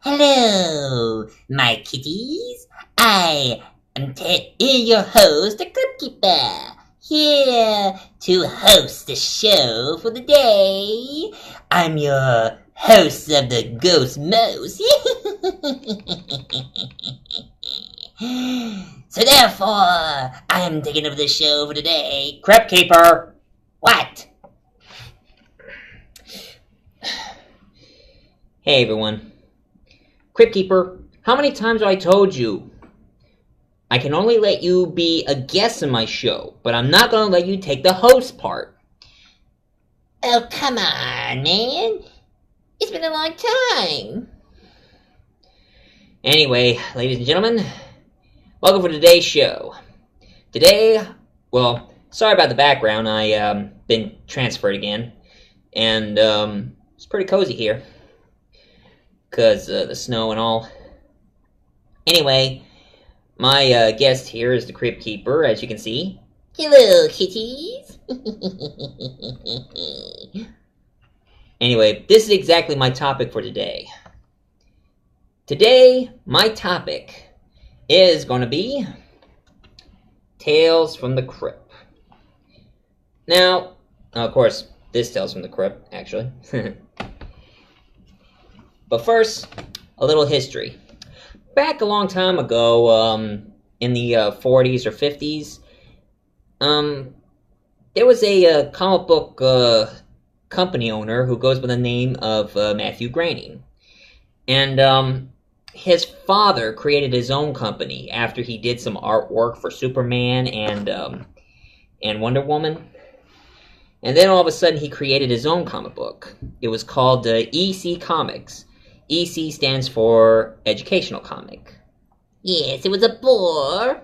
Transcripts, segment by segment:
Hello, my kitties. I am your host, the Cryptkeeper, here to host the show for the day. I'm your host of the Ghost Most. So therefore, I am taking over the show for today. Cryptkeeper! What? Hey everyone. Cryptkeeper, how many times have I told you? I can only let you be a guest in my show, but I'm not going to let you take the host part. Oh, come on, man. It's been a long time. Anyway, ladies and gentlemen, welcome for today's show. Today, well, sorry about the background. I been transferred again, and it's pretty cozy here because the snow and all. Anyway, my guest here is the Cryptkeeper, as you can see. Hello, kitties. Anyway, this is exactly my topic for today. Today, my topic is going to be Tales from the Crypt. Now, of course, this Tales from the Crypt, actually. But first, a little history. Back a long time ago, in the 40s or 50s, there was a comic book company owner who goes by the name of Matthew Groening. And his father created his own company after he did some artwork for Superman and Wonder Woman. And then all of a sudden he created his own comic book. It was called EC Comics. EC stands for Educational Comic. Yes, it was a bore.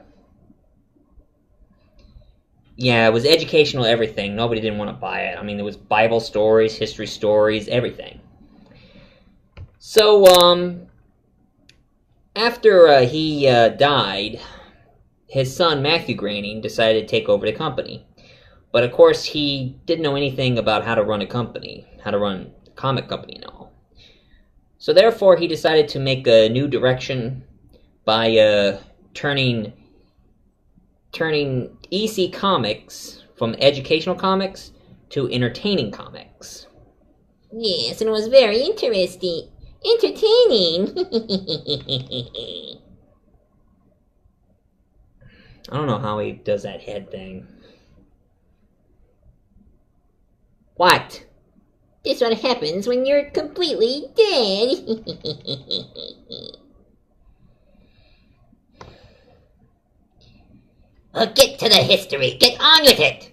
Yeah, it was educational everything. Nobody didn't want to buy it. I mean, there was Bible stories, history stories, everything. So, after he died, his son, Matthew Groening, decided to take over the company. But, of course, he didn't know anything about how to run a company, how to run a comic company and all. So, therefore, he decided to make a new direction by turning EC Comics from educational comics to entertaining comics. Yes, and it was very interesting. Entertaining. I don't know how he does that head thing. What? This what happens when you're completely dead. Well, get to the history. Get on with it.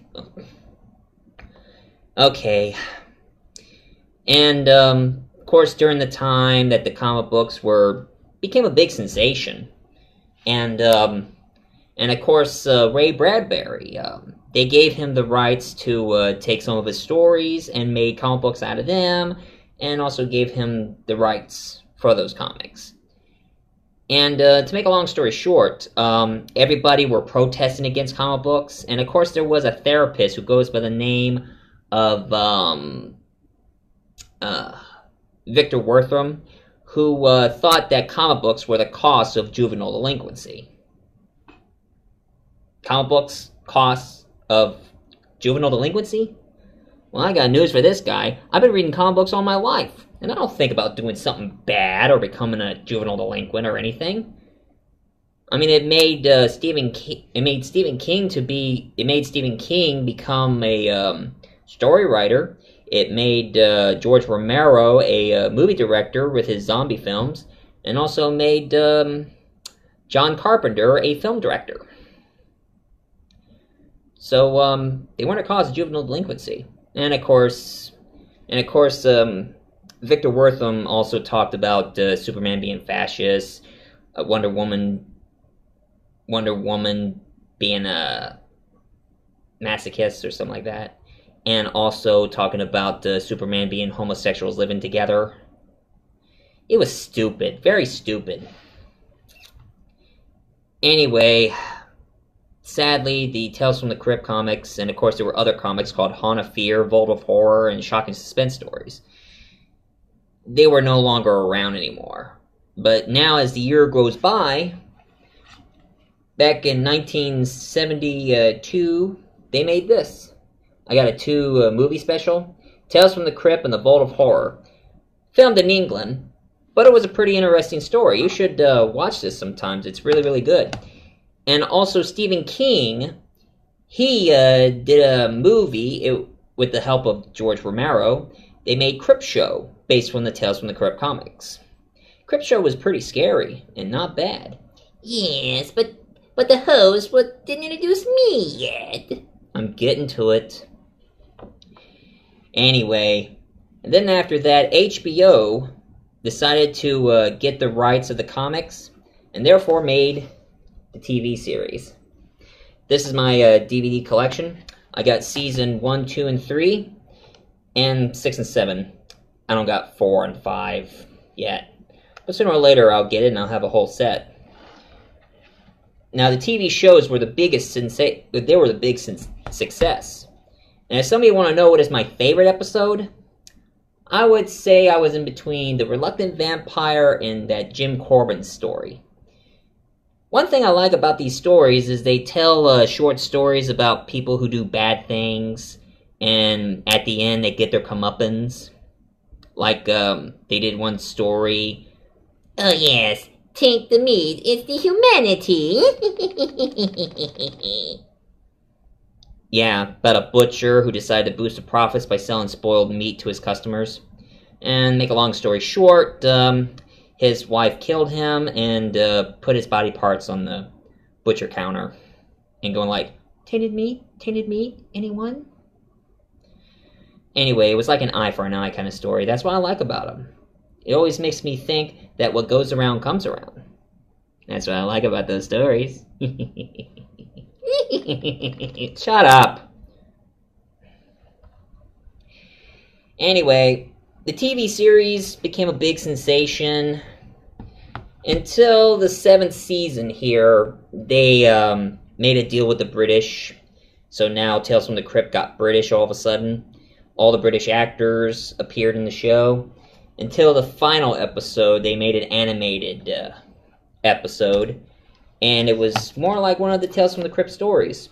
Okay. And, of course, during the time that the comic books became a big sensation. And of course, Ray Bradbury, they gave him the rights to take some of his stories and made comic books out of them, and also gave him the rights for those comics. And to make a long story short, everybody were protesting against comic books, and of course there was a therapist who goes by the name of Victor Wortham, who thought that comic books were the cause of juvenile delinquency. Comic books, cause of juvenile delinquency? Well, I got news for this guy. I've been reading comic books all my life, and I don't think about doing something bad or becoming a juvenile delinquent or anything. I mean, it made Stephen King become a story writer. It made George Romero a movie director with his zombie films, and also made John Carpenter a film director. So they weren't a cause of juvenile delinquency. And of course, Victor Wortham also talked about Superman being fascist, Wonder Woman being a masochist or something like that, and also talking about Superman being homosexuals living together. It was stupid, very stupid. Anyway, sadly, the Tales from the Crypt comics, and of course there were other comics called Haunt of Fear, Vault of Horror, and Shocking Suspense Stories. they were no longer around anymore. But now, as the year goes by, back in 1972, they made this. I got a movie special, Tales from the Crypt and the Vault of Horror, filmed in England, but it was a pretty interesting story. You should watch this sometimes. It's really, really good. And also Stephen King, he did a movie with the help of George Romero. They made Crypt Show, based on the Tales from the Crypt comics. Crypt Show was pretty scary and not bad. Yes, but the host didn't introduce me yet. I'm getting to it. Anyway, and then after that, HBO decided to get the rights of the comics, and therefore made the TV series. This is my DVD collection. I got season 1, 2, and 3, and 6 and 7. I don't got 4 and 5 yet. But sooner or later I'll get it and I'll have a whole set. Now the TV shows were the biggest they were the big success. And if somebody want to know what is my favorite episode, I would say I was in between The Reluctant Vampire and that Jim Corbin story. One thing I like about these stories is they tell short stories about people who do bad things, and at the end they get their comeuppance. Like, they did one story. Oh yes, take the meat, it's the humanity. Yeah, about a butcher who decided to boost the profits by selling spoiled meat to his customers. And make a long story short, his wife killed him and put his body parts on the butcher counter. And going like, tainted meat, anyone? Anyway, it was like an eye for an eye kind of story. That's what I like about them. It always makes me think that what goes around comes around. That's what I like about those stories. Shut up. Anyway, the TV series became a big sensation until the 7th season here. They made a deal with the British. So now Tales from the Crypt got British all of a sudden. All the British actors appeared in the show. Until the final episode, they made an animated episode. And it was more like one of the Tales from the Crypt stories.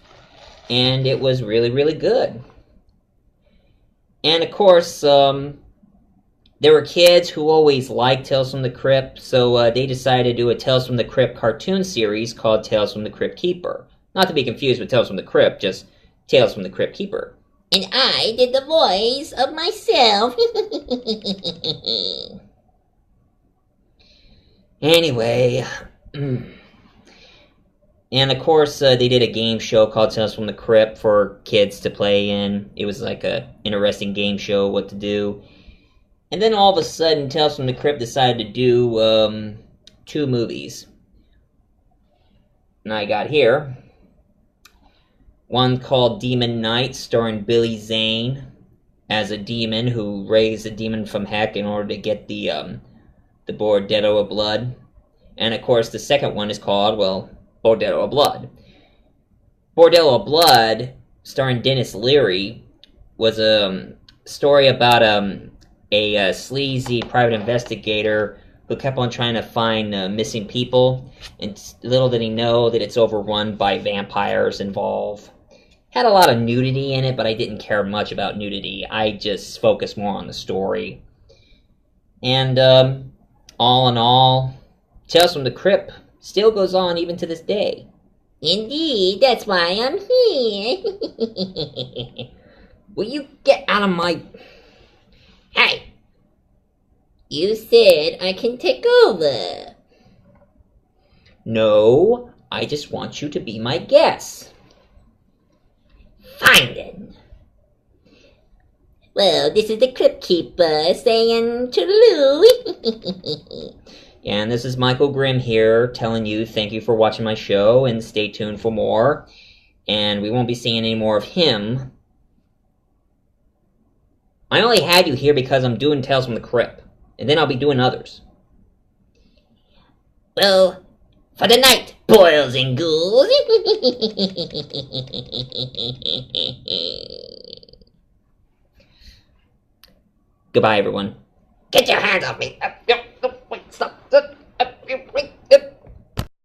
And it was really, really good. And of course, there were kids who always liked Tales from the Crypt, so they decided to do a Tales from the Crypt cartoon series called Tales from the Cryptkeeper. Not to be confused with Tales from the Crypt, just Tales from the Cryptkeeper. And I did the voice of myself. Anyway, and of course they did a game show called Tales from the Crypt for kids to play in. It was like a interesting game show, what to do. And then all of a sudden, Tales from the Crypt decided to do 2 movies. And I got here one called Demon Knight, starring Billy Zane as a demon who raised a demon from heck in order to get the Bordello of Blood. And of course, the second one is called, well, Bordello of Blood. Bordello of Blood, starring Dennis Leary, was a story about a sleazy private investigator who kept on trying to find missing people, and little did he know that it's overrun by vampires involved. Had a lot of nudity in it, but I didn't care much about nudity. I just focused more on the story. And all in all, Tales from the Crypt still goes on even to this day. Indeed, that's why I'm here. Will you get out of my... Hey! You said I can take over. No, I just want you to be my guest. Fine then. Well, this is the Cryptkeeper saying toodaloo. And this is Michael Grimm here telling you thank you for watching my show and stay tuned for more. And we won't be seeing any more of him. I only had you here because I'm doing Tales from the Crypt. And then I'll be doing others. Well, for the night, boils and ghouls. Goodbye, everyone. Get your hands off me!